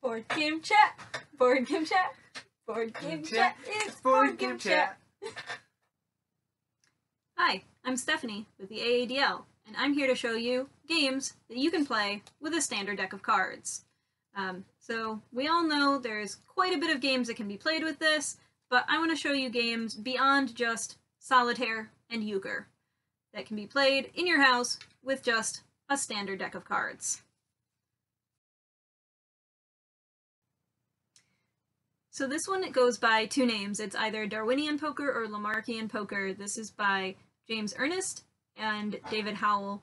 Board game chat. Board game chat. Board game chat. It's board game chat. Hi, I'm Stephanie with the AADL, and I'm here to show you games that you can play with a standard deck of cards. So we all know there's quite a bit of games that can be played with this, but I want to show you games beyond just solitaire and euchre that can be played in your house with just a standard deck of cards. So this one goes by two names. It's either Darwinian Poker or Lamarckian Poker. This is by James Ernest and David Howell.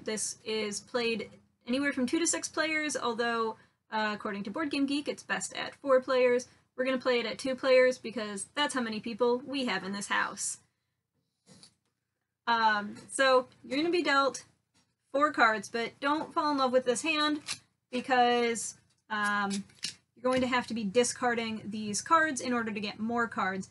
This is played anywhere from 2 to 6 players, although according to Board Game Geek, it's best at 4 players. We're going to play it at 2 players because that's how many people we have in this house. So you're going to be dealt 4 cards, but don't fall in love with this hand because you're going to have to be discarding these cards in order to get more cards.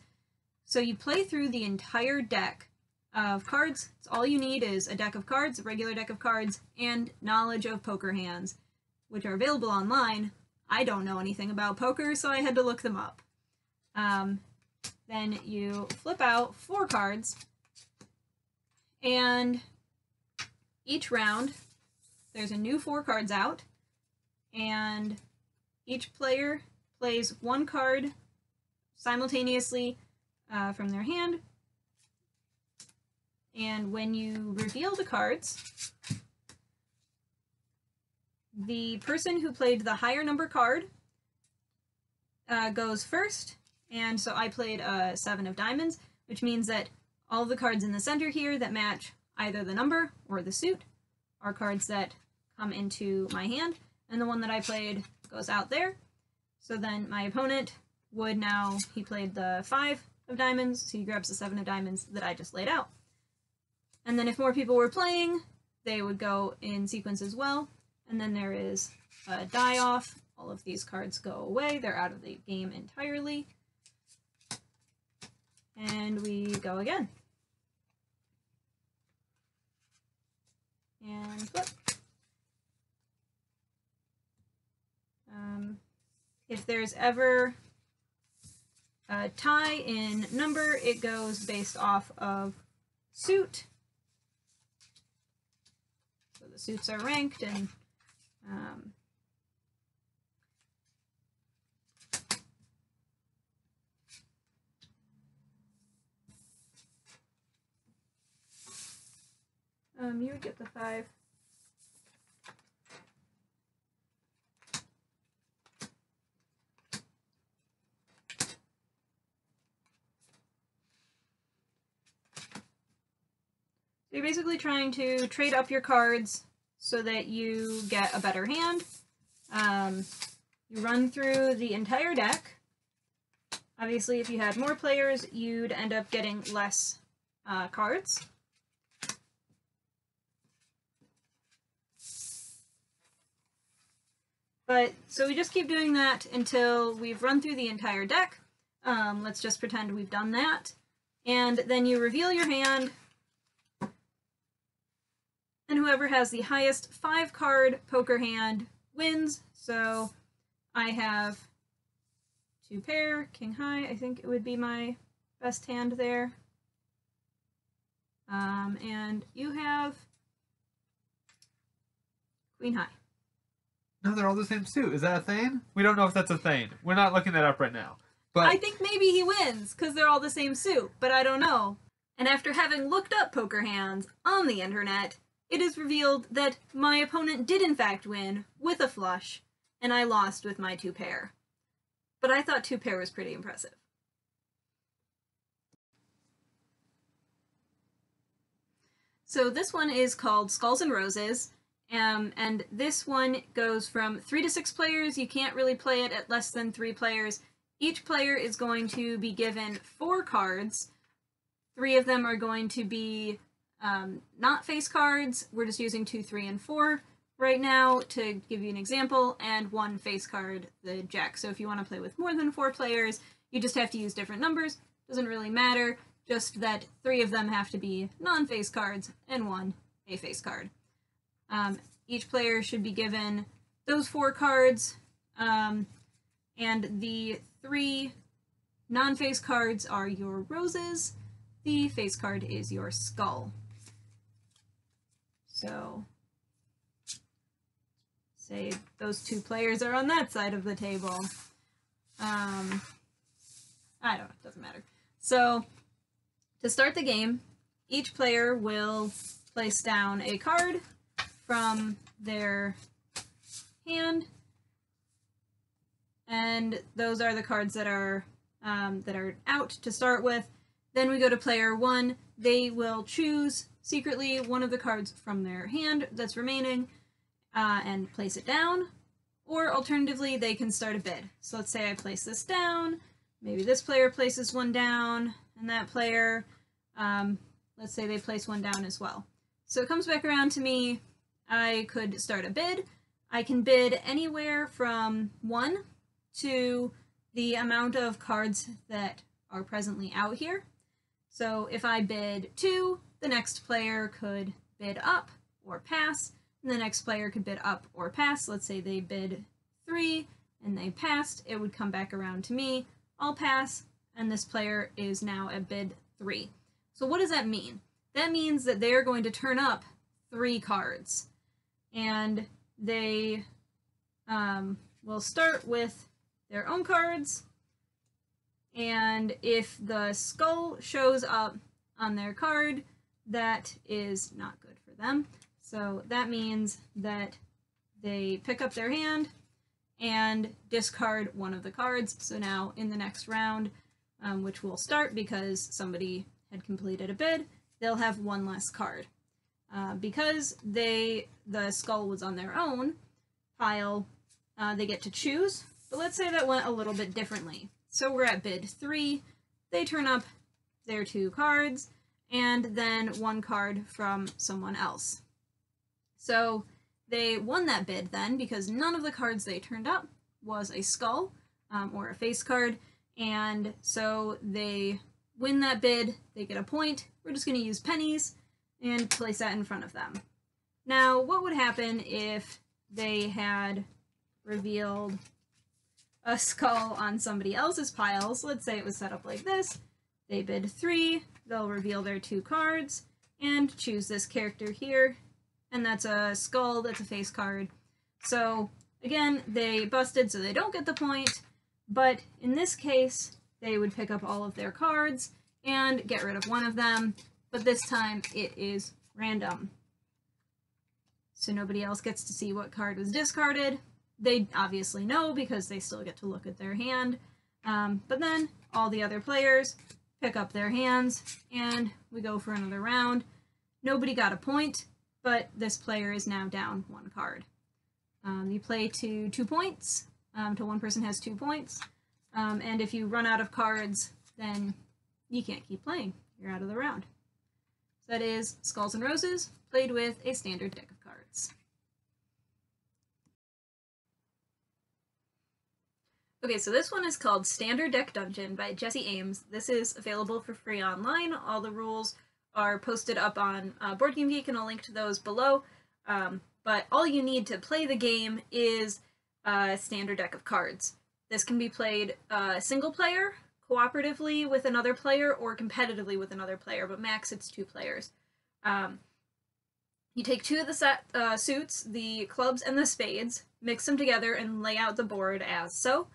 So you play through the entire deck of cards. It's all you need is a deck of cards, a regular deck of cards, and knowledge of poker hands, which are available online. I don't know anything about poker, so I had to look them up. Then you flip out 4 cards, and each round there's a new 4 cards out, and each player plays 1 card simultaneously from their hand, and when you reveal the cards, the person who played the higher number card goes first, and so I played a 7 of diamonds, which means that all the cards in the center here that match either the number or the suit are cards that come into my hand, and the one that I played goes out there. So then my opponent would now, he played the 5 of diamonds, so he grabs the 7 of diamonds that I just laid out. And then if more people were playing, they would go in sequence as well. And then there is a die-off. All of these cards go away. They're out of the game entirely. And we go again. And flip. If there's ever a tie in number, it goes based off of suit. So the suits are ranked, and you would get the 5. So you're basically trying to trade up your cards so that you get a better hand. You run through the entire deck. Obviously, if you had more players, you'd end up getting less cards. But, so we just keep doing that until we've run through the entire deck. Let's just pretend we've done that. And then you reveal your hand, and whoever has the highest 5-card poker hand wins. So I have 2 pair, king high, I think it would be my best hand there. And you have queen high. No, they're all the same suit. Is that a thing? We don't know if that's a thing. We're not looking that up right now. But I think maybe he wins, because they're all the same suit, but I don't know. And after having looked up poker hands on the internet, it is revealed that my opponent did in fact win with a flush, and I lost with my 2 pair. But I thought 2 pair was pretty impressive. So this one is called Skulls and Roses, and this one goes from 3 to 6 players. You can't really play it at less than 3 players. Each player is going to be given 4 cards. 3 of them are going to be not face cards. We're just using 2, 3, and 4 right now to give you an example, and 1 face card, the jack. So if you want to play with more than 4 players, you just have to use different numbers. Doesn't really matter, just that 3 of them have to be non-face cards and 1 a face card. Each player should be given those 4 cards And the 3 non-face cards are your roses. The face card is your skull. So, say those 2 players are on that side of the table. I don't know, it doesn't matter. So, to start the game, each player will place down a card from their hand, and those are the cards that are out to start with. Then we go to player 1. They will choose secretly one of the cards from their hand that's remaining and place it down, or alternatively they can start a bid. So let's say I place this down, maybe this player places one down, and that player, let's say they place one down as well. So it comes back around to me. I could start a bid. I can bid anywhere from 1 to the amount of cards that are presently out here. So if I bid 2, the next player could bid up or pass, and the next player could bid up or pass. Let's say they bid 3 and they passed, it would come back around to me. I'll pass, and this player is now at bid 3. So what does that mean? That means that they're going to turn up 3 cards, and they will start with their own cards, and if the skull shows up on their card, that is not good for them. So that means that they pick up their hand and discard one of the cards. So now in the next round, which will start because somebody had completed a bid, they'll have 1 less card. Because the skull was on their own pile, they get to choose. But let's say that went a little bit differently. So we're at bid 3, they turn up their 2 cards, and then 1 card from someone else. So they won that bid then, because none of the cards they turned up was a skull or a face card, and so they win that bid, they get a point. We're just going to use pennies and place that in front of them. Now, what would happen if they had revealed a skull on somebody else's piles? Let's say it was set up like this. They bid 3, they'll reveal their 2 cards, and choose this character here, and that's a skull, that's a face card. So, again, they busted, so they don't get the point, but in this case, they would pick up all of their cards and get rid of one of them, but this time it is random. So nobody else gets to see what card was discarded. They obviously know because they still get to look at their hand, but then all the other players pick up their hands and we go for another round. Nobody got a point, but this player is now down 1 card. You play to 2 points, till one person has 2 points, and if you run out of cards, then you can't keep playing. You're out of the round. So that is Skulls and Roses, played with a standard deck of cards. Okay, so this one is called Standard Deck Dungeon by Jesse Ames. This is available for free online. All the rules are posted up on Board Game Geek, and I'll link to those below. But all you need to play the game is a standard deck of cards. This can be played single player, cooperatively with another player, or competitively with another player, but max it's 2 players. You take 2 of the suits, the clubs and the spades, mix them together, and lay out the board as so.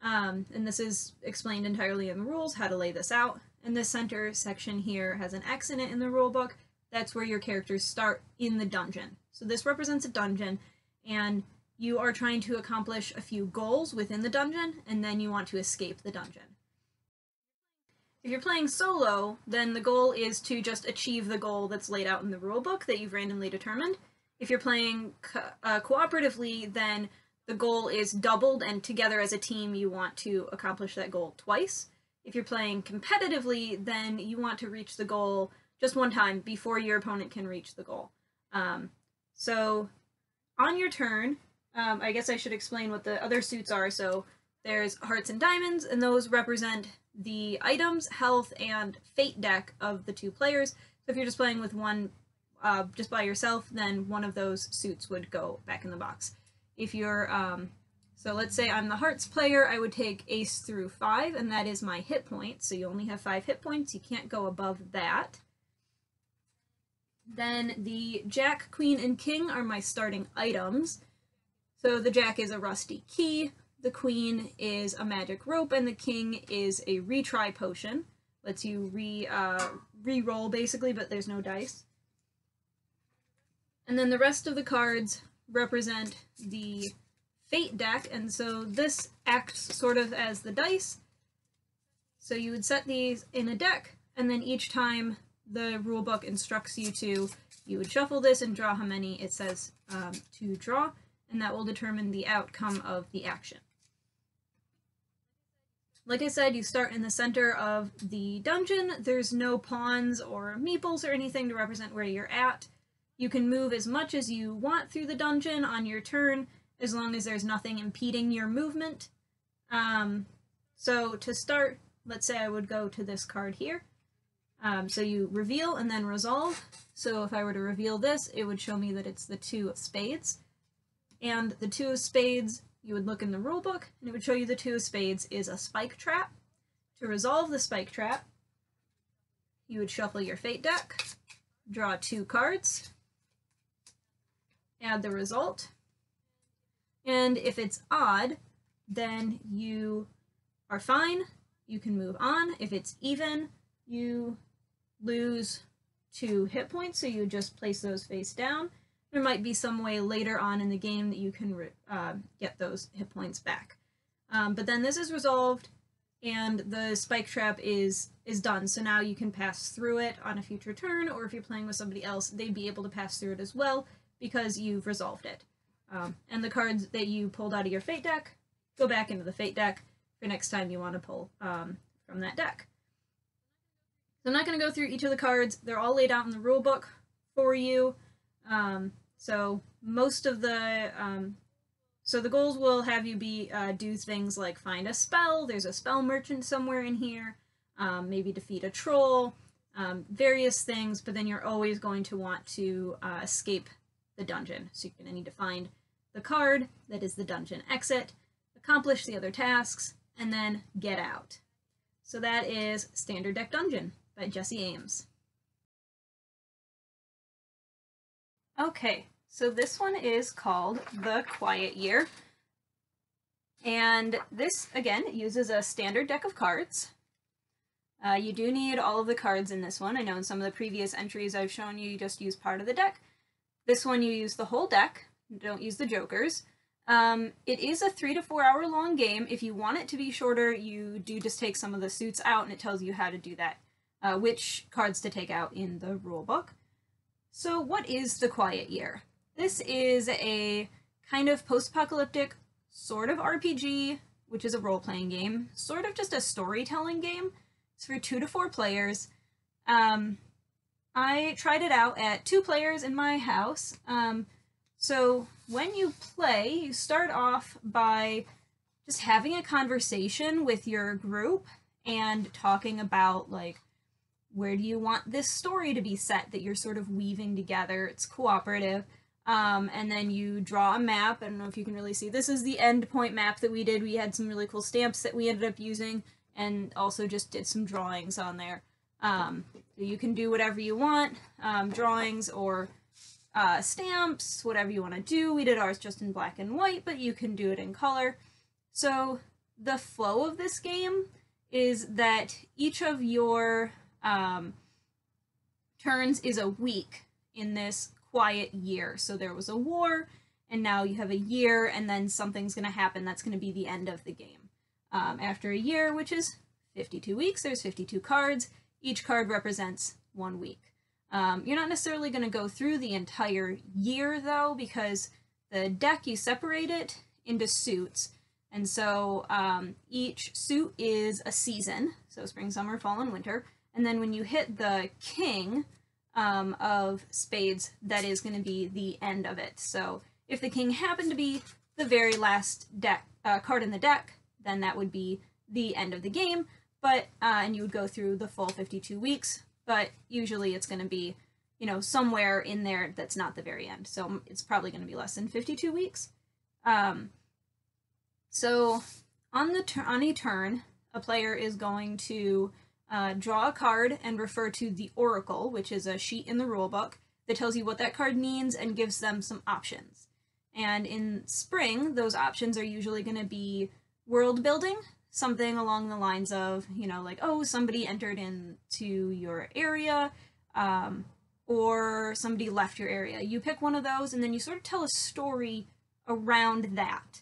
And this is explained entirely in the rules, how to lay this out. And this center section here has an X in it in the rulebook. That's where your characters start in the dungeon. So this represents a dungeon, and you are trying to accomplish a few goals within the dungeon, and then you want to escape the dungeon. If you're playing solo, then the goal is to just achieve the goal that's laid out in the rulebook that you've randomly determined. If you're playing cooperatively, then the goal is doubled, and together as a team you want to accomplish that goal twice. If you're playing competitively, then you want to reach the goal just 1 time before your opponent can reach the goal. So on your turn, I guess I should explain what the other suits are. So there's hearts and diamonds, and those represent the items, health, and fate deck of the 2 players. So if you're just playing with one just by yourself, then one of those suits would go back in the box. If you're So let's say I'm the hearts player, I would take ace through 5, and that is my hit point. So you only have 5 hit points, you can't go above that. Then the jack, queen, and king are my starting items. So the jack is a rusty key, the queen is a magic rope, and the king is a retry potion. Lets you re-roll basically, but there's no dice. And then the rest of the cards represent the fate deck, and so this acts sort of as the dice. So you would set these in a deck, and then each time the rulebook instructs you to, you would shuffle this and draw how many it says to draw, and that will determine the outcome of the action. Like I said, you start in the center of the dungeon. There's no pawns or meeples or anything to represent where you're at. You can move as much as you want through the dungeon on your turn, as long as there's nothing impeding your movement. So to start, let's say I would go to this card here. So you reveal and then resolve. So if I were to reveal this, it would show me that it's the 2 of spades. And the 2 of spades, you would look in the rulebook, and it would show you the 2 of spades is a spike trap. To resolve the spike trap, you would shuffle your fate deck, draw 2 cards, add the result, and if it's odd, then you are fine, you can move on. If it's even, you lose 2 hit points, so you just place those face down. There might be some way later on in the game that you can get those hit points back. But then this is resolved, and the spike trap is done, so now you can pass through it on a future turn, or if you're playing with somebody else, they'd be able to pass through it as well, because you've resolved it. And the cards that you pulled out of your fate deck go back into the fate deck for next time you want to pull from that deck. So I'm not going to go through each of the cards. They're all laid out in the rule book for you. So most of the so the goals will have you do things like find a spell. There's a spell merchant somewhere in here. Maybe defeat a troll. Various things, but then you're always going to want to escape the dungeon. So you're going to need to find the card that is the dungeon exit, accomplish the other tasks, and then get out. So that is Standard Deck Dungeon by Jesse Ames. Okay, so this one is called The Quiet Year. And this, again, uses a standard deck of cards. You do need all of the cards in this one. I know in some of the previous entries I've shown you, you just use part of the deck. This one you use the whole deck. Don't use the jokers. It is a 3 to 4 hour long game. If you want it to be shorter, you do just take some of the suits out, and it tells you how to do that, which cards to take out in the rule book. So what is The Quiet Year? This is a kind of post-apocalyptic sort of RPG, which is a role-playing game, sort of just a storytelling game. It's for 2 to 4 players. I tried it out at 2 players in my house. So when you play, you start off by just having a conversation with your group and talking about, like, where do you want this story to be set that you're sort of weaving together. It's cooperative. And then you draw a map. I don't know if you can really see. This is the endpoint map that we did. We had some really cool stamps that we ended up using, and also just did some drawings on there. So you can do whatever you want, drawings or stamps, whatever you want to do. We did ours just in black and white, but you can do it in color. So the flow of this game is that each of your turns is a week in this quiet year. So there was a war, and now you have a year, and then something's going to happen that's going to be the end of the game. After a year, which is 52 weeks, there's 52 cards. Each card represents 1 week. You're not necessarily going to go through the entire year, though, because the deck, you separate it into suits. And so each suit is a season, so spring, summer, fall, and winter. And then when you hit the king of spades, that is going to be the end of it. So if the king happened to be the very last card in the deck, then that would be the end of the game. But and you would go through the full 52 weeks. But usually it's going to be, you know, somewhere in there that's not the very end. So it's probably going to be less than 52 weeks. So on a turn, a player is going to draw a card and refer to the Oracle, which is a sheet in the rulebook that tells you what that card means and gives them some options. And in spring, those options are usually going to be world building, something along the lines of, like, oh, somebody entered into your area, or somebody left your area. You pick one of those, and then you sort of tell a story around that.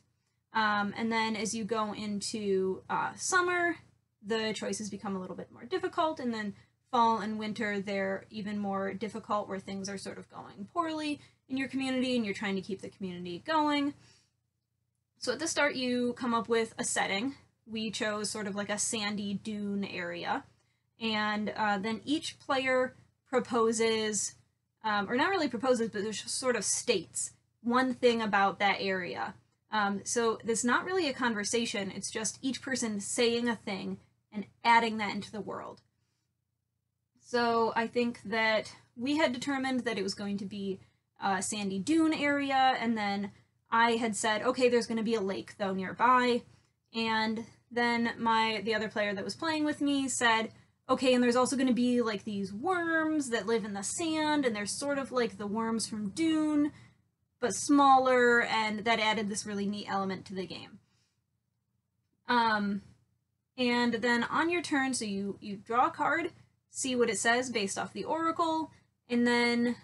And then as you go into summer, the choices become a little bit more difficult, and then fall and winter, they're even more difficult, where things are sort of going poorly in your community and you're trying to keep the community going. So at the start, you come up with a setting. We chose sort of like a sandy dune area, and then each player proposes, or not really proposes, but just sort of states one thing about that area. So it's not really a conversation, it's just each person saying a thing and adding that into the world. So I think that we had determined that it was going to be a sandy dune area, and then I had said, okay, there's going to be a lake though nearby, and then the other player that was playing with me said, okay, and there's also going to be like these worms that live in the sand, and they're sort of like the worms from Dune, but smaller, and that added this really neat element to the game. And then on your turn, so you draw a card, see what it says based off the Oracle, and then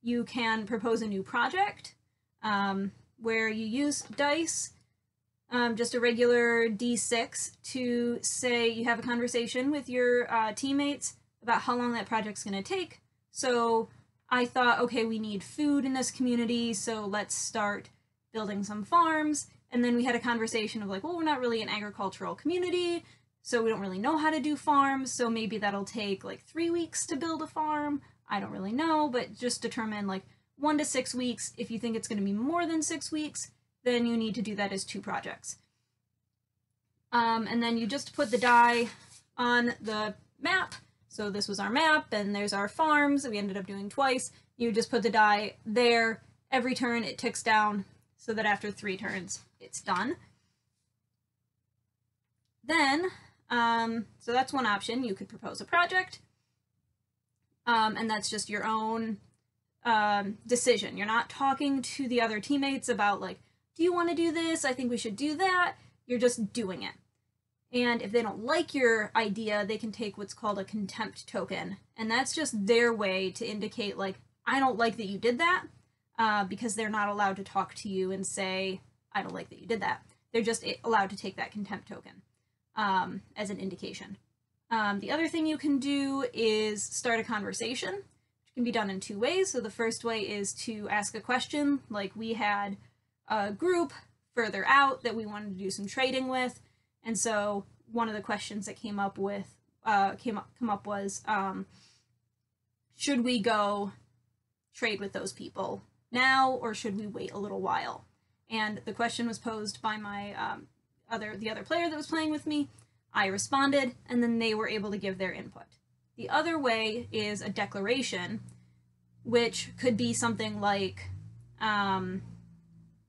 you can propose a new project, where you use dice, just a regular D6, to say you have a conversation with your teammates about how long that project's going to take. So I thought, okay, we need food in this community, so let's start building some farms. And then we had a conversation of like, well, we're not really an agricultural community, so we don't really know how to do farms, so maybe that'll take like 3 weeks to build a farm. I don't really know, but just determine like 1 to 6 weeks. If you think it's going to be more than 6 weeks, then you need to do that as 2 projects. And then you just put the die on the map. So this was our map, and there's our farms that we ended up doing twice. You just put the die there. Every turn it ticks down, so that after 3 turns, it's done. Then, so that's one option. You could propose a project, and that's just your own decision. You're not talking to the other teammates about like, do you want to do this? I think we should do that. You're just doing it. And if they don't like your idea, they can take what's called a contempt token. And that's just their way to indicate, like, I don't like that you did that, because they're not allowed to talk to you and say, I don't like that you did that. They're just allowed to take that contempt token as an indication. The other thing you can do is start a conversation, which can be done in 2 ways. So the first way is to ask a question, like we had a group further out that we wanted to do some trading with. And so one of the questions that came up was, should we go trade with those people now, or should we wait a little while? And the question was posed by my the other player that was playing with me. I responded, and then they were able to give their input. The other way is a declaration, which could be something like,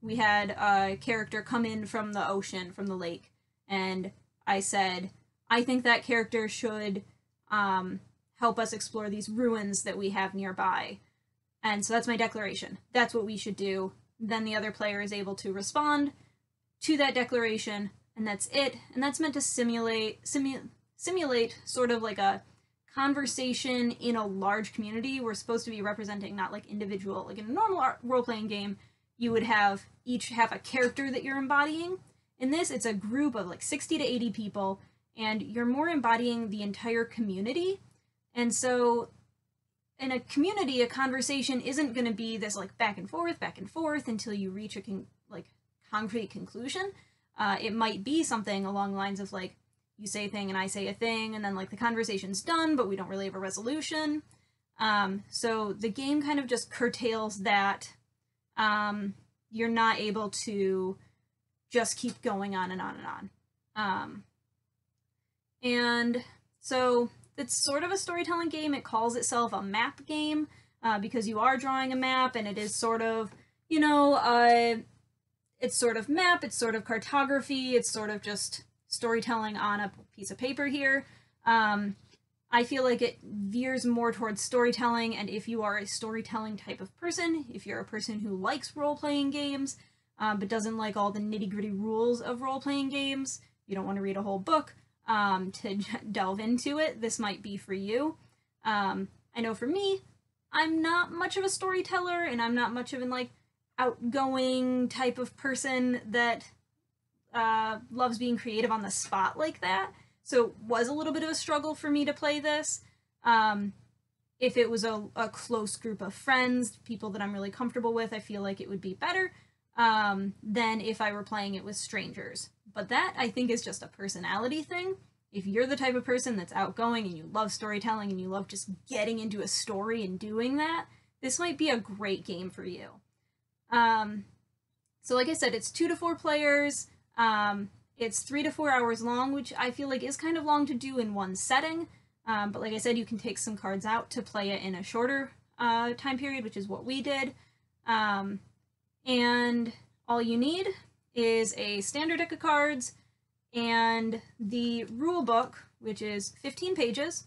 we had a character come in from the ocean, from the lake, and I said, I think that character should help us explore these ruins that we have nearby. And so that's my declaration. That's what we should do. Then the other player is able to respond to that declaration, and that's it. And that's meant to simulate sort of like a conversation in a large community. We're supposed to be representing not like individual, like in a normal role-playing game, you would have each have a character that you're embodying. In this, it's a group of like 60 to 80 people, and you're more embodying the entire community. And so in a community, a conversation isn't going to be this like back and forth until you reach a concrete conclusion. It might be something along the lines of like, you say a thing and I say a thing, and then like the conversation's done, but we don't really have a resolution. So the game kind of just curtails that. You're not able to just keep going on and on and on. And so it's sort of a storytelling game. It calls itself a map game, because you are drawing a map, and it is sort of, It's sort of map, it's sort of cartography, it's sort of just storytelling on a piece of paper here. I feel like it veers more towards storytelling, and if you are a storytelling type of person, if you're a person who likes role-playing games, but doesn't like all the nitty-gritty rules of role-playing games, you don't want to read a whole book to delve into it, this might be for you. I know for me, I'm not much of a storyteller, and I'm not much of an, like, outgoing type of person that loves being creative on the spot like that. So it was a little bit of a struggle for me to play this. If it was a close group of friends, people that I'm really comfortable with, I feel like it would be better than if I were playing it with strangers. But that, I think, is just a personality thing. If you're the type of person that's outgoing and you love storytelling and you love just getting into a story and doing that, this might be a great game for you. So like I said, it's 2 to 4 players. It's 3 to 4 hours long, which I feel like is kind of long to do in one setting. But like I said, you can take some cards out to play it in a shorter time period, which is what we did. And all you need is a standard deck of cards and the rule book, which is 15 pages.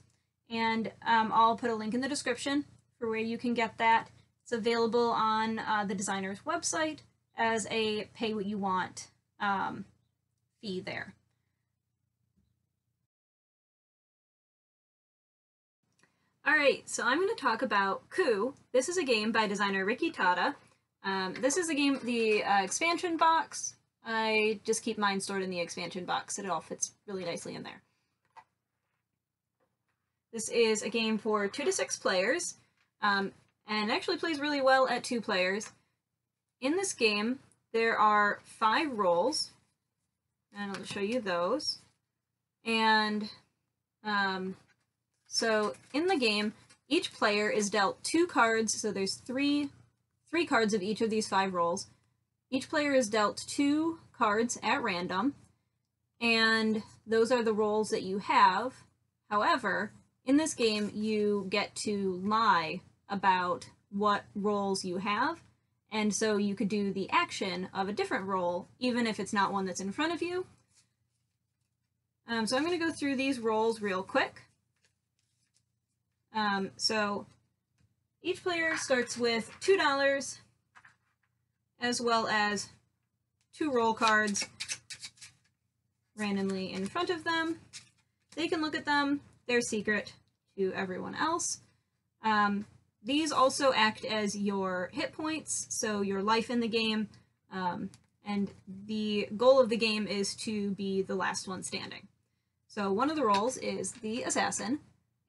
And I'll put a link in the description for where you can get that. It's available on the designer's website as a pay what you want fee there. Alright, so I'm going to talk about Coup. This is a game by designer Ricky Tata. This is a game, the expansion box. I just keep mine stored in the expansion box, and it all fits really nicely in there. This is a game for 2 to 6 players, and actually plays really well at 2 players. In this game, there are 5 roles, and I'll show you those. And so in the game, each player is dealt 2 cards, so there's three cards of each of these 5 roles. Each player is dealt 2 cards at random, and those are the roles that you have. However, in this game, you get to lie about what roles you have, and so you could do the action of a different role, even if it's not one that's in front of you. So I'm going to go through these roles real quick. So each player starts with $2, as well as 2 roll cards randomly in front of them. They can look at them. They're secret to everyone else. These also act as your hit points, so your life in the game, and the goal of the game is to be the last one standing. So one of the roles is the assassin,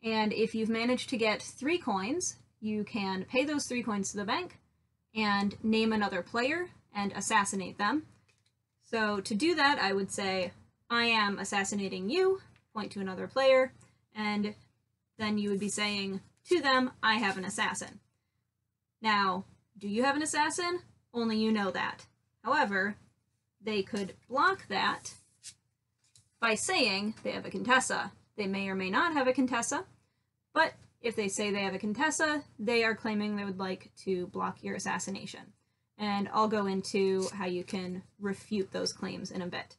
and if you've managed to get 3 coins, you can pay those 3 coins to the bank and name another player and assassinate them. So to do that, I would say, I am assassinating you, point to another player, and then you would be saying to them, I have an assassin. Now, do you have an assassin? Only you know that. However, they could block that by saying they have a Contessa. They may or may not have a Contessa, but if they say they have a Contessa, they are claiming they would like to block your assassination. And I'll go into how you can refute those claims in a bit.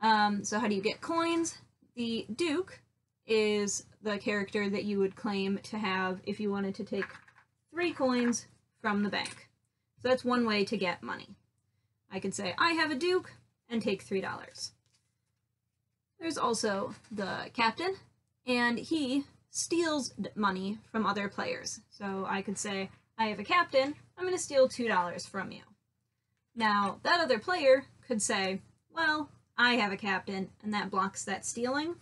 So how do you get coins? The Duke is the character that you would claim to have if you wanted to take 3 coins from the bank. So that's one way to get money. I could say, I have a Duke, and take $3. There's also the Captain, and he steals money from other players. So I could say, I have a Captain, I'm going to steal $2 from you. Now, that other player could say, well, I have a Captain, and that blocks that stealing.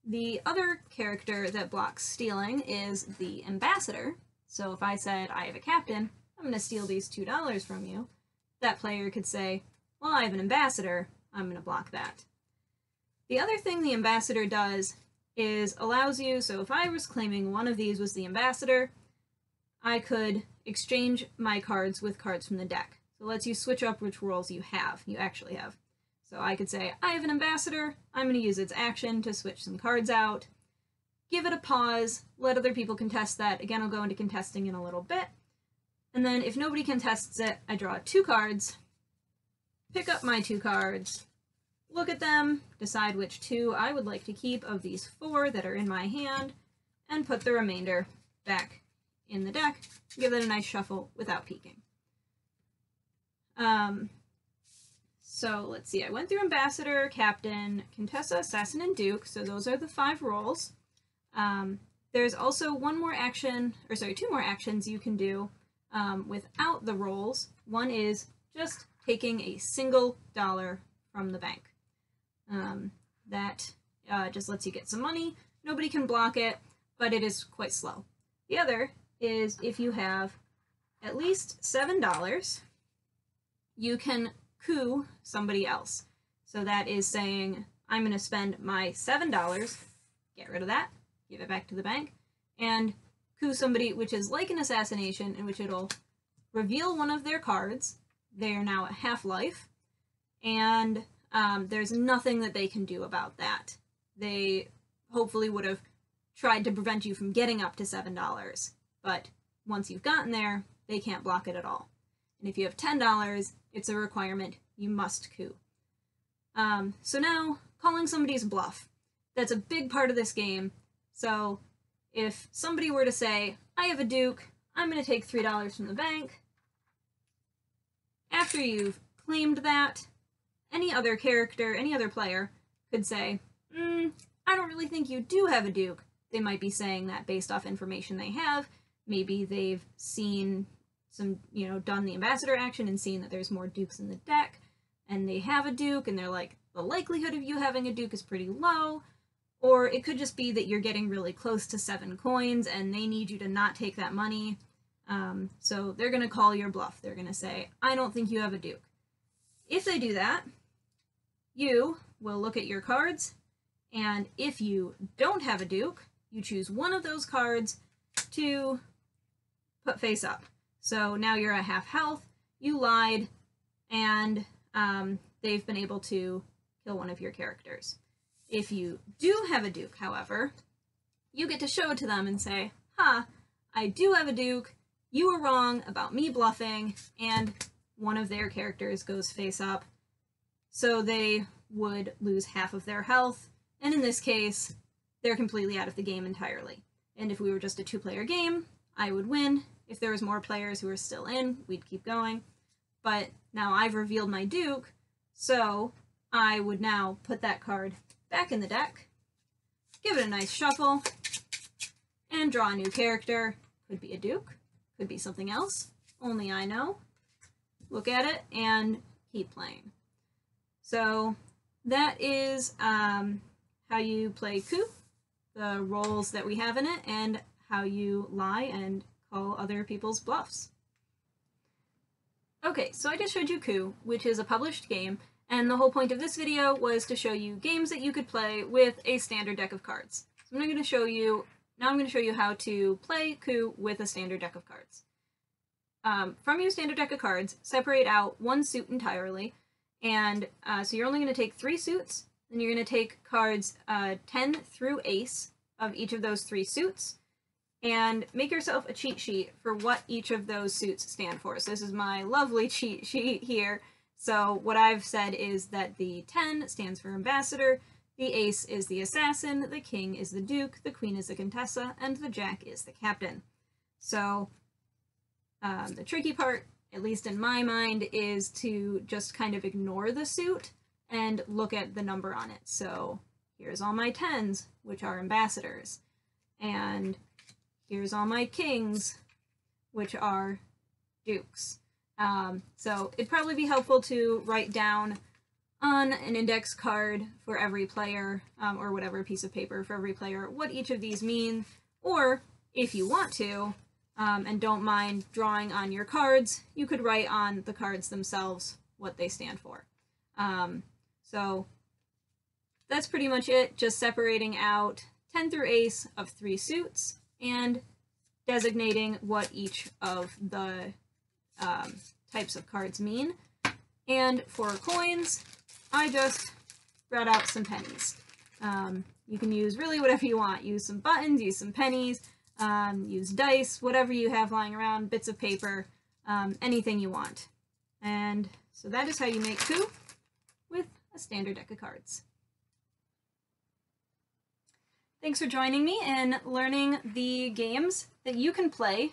The other character that blocks stealing is the Ambassador. So if I said, I have a Captain, I'm going to steal these $2 from you, that player could say, well, I have an Ambassador, I'm going to block that. The other thing the Ambassador does is allows you, so if I was claiming one of these was the Ambassador, I could exchange my cards with cards from the deck. So it lets you switch up which roles you actually have. So I could say, I have an Ambassador, I'm going to use its action to switch some cards out, give it a pause, let other people contest that. Again, I'll go into contesting in a little bit. And then if nobody contests it, I draw 2 cards, pick up my 2 cards, look at them, decide which 2 I would like to keep of these 4 that are in my hand, and put the remainder back in the deck. Give it a nice shuffle without peeking. So let's see, I went through Ambassador, Captain, Contessa, Assassin, and Duke, so those are the 5 roles. There's also 2 more actions you can do without the rolls. One is just taking a single dollar from the bank. That just lets you get some money. Nobody can block it, but it is quite slow. The other is if you have at least $7, you can coup somebody else. So that is saying, I'm going to spend my $7, get rid of that, give it back to the bank, and coup somebody, which is like an assassination, in which it'll reveal one of their cards. They are now at half life, and there's nothing that they can do about that. They hopefully would have tried to prevent you from getting up to $7, but once you've gotten there, they can't block it at all. And if you have $10, it's a requirement. You must coup. So now, calling somebody's bluff. That's a big part of this game. So if somebody were to say, I have a Duke, I'm going to take $3 from the bank, after you've claimed that, any other character, any other player could say, I don't really think you do have a Duke. They might be saying that based off information they have. Maybe they've seen some, done the Ambassador action and seen that there's more Dukes in the deck, and they have a Duke, and they're like, the likelihood of you having a Duke is pretty low. Or it could just be that you're getting really close to 7 coins, and they need you to not take that money. So they're going to call your bluff. They're going to say, I don't think you have a Duke. If they do that, you will look at your cards, and if you don't have a Duke, you choose one of those cards to put face up. So now you're at half health, you lied, and they've been able to kill one of your characters. If you do have a Duke, however, you get to show it to them and say, I do have a Duke, you were wrong about me bluffing, and one of their characters goes face up, so they would lose half of their health, and in this case, they're completely out of the game entirely. And if we were just a 2-player game, I would win. If there was more players who were still in, we'd keep going. But now I've revealed my Duke, so I would now put that card back in the deck, give it a nice shuffle, and draw a new character. Could be a Duke, could be something else, only I know. Look at it, and keep playing. So that is how you play Coup, the roles that we have in it, and how you lie and call other people's bluffs. Okay, so I just showed you Coup, which is a published game, and the whole point of this video was to show you games that you could play with a standard deck of cards. So I'm going to show you how to play Coup with a standard deck of cards. From your standard deck of cards, separate out 1 suit entirely, and so you're only going to take 3 suits, then you're going to take cards 10 through ace of each of those 3 suits, and make yourself a cheat sheet for what each of those suits stand for. So this is my lovely cheat sheet here. So what I've said is that the 10 stands for Ambassador, the ace is the Assassin, the king is the Duke, the queen is the Contessa, and the jack is the Captain. So the tricky part, at least in my mind, is to just kind of ignore the suit and look at the number on it. So here's all my 10s, which are ambassadors, and here's all my kings, which are dukes. So it'd probably be helpful to write down on an index card for every player, or whatever piece of paper for every player, what each of these mean, or if you want to, and don't mind drawing on your cards, you could write on the cards themselves what they stand for. So that's pretty much it, just separating out 10 through ace of 3 suits and designating what each of the types of cards mean. And for coins, I just brought out some pennies. You can use really whatever you want. Use some buttons, use some pennies, use dice, whatever you have lying around, bits of paper. anything you want. And so that is how you make Coup with a standard deck of cards. Thanks for joining me in learning the games that you can play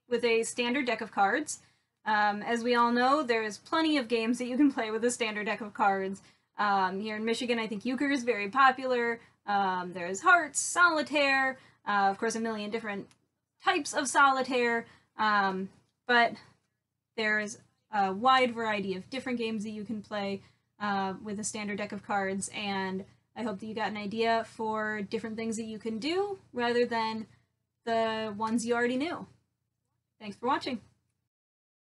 with a standard deck of cards. As we all know, there's plenty of games that you can play with a standard deck of cards. Here in Michigan, I think euchre is very popular. There's hearts, solitaire, of course a million different types of solitaire, but there's a wide variety of different games that you can play with a standard deck of cards, and I hope that you got an idea for different things that you can do rather than the ones you already knew. Thanks for watching.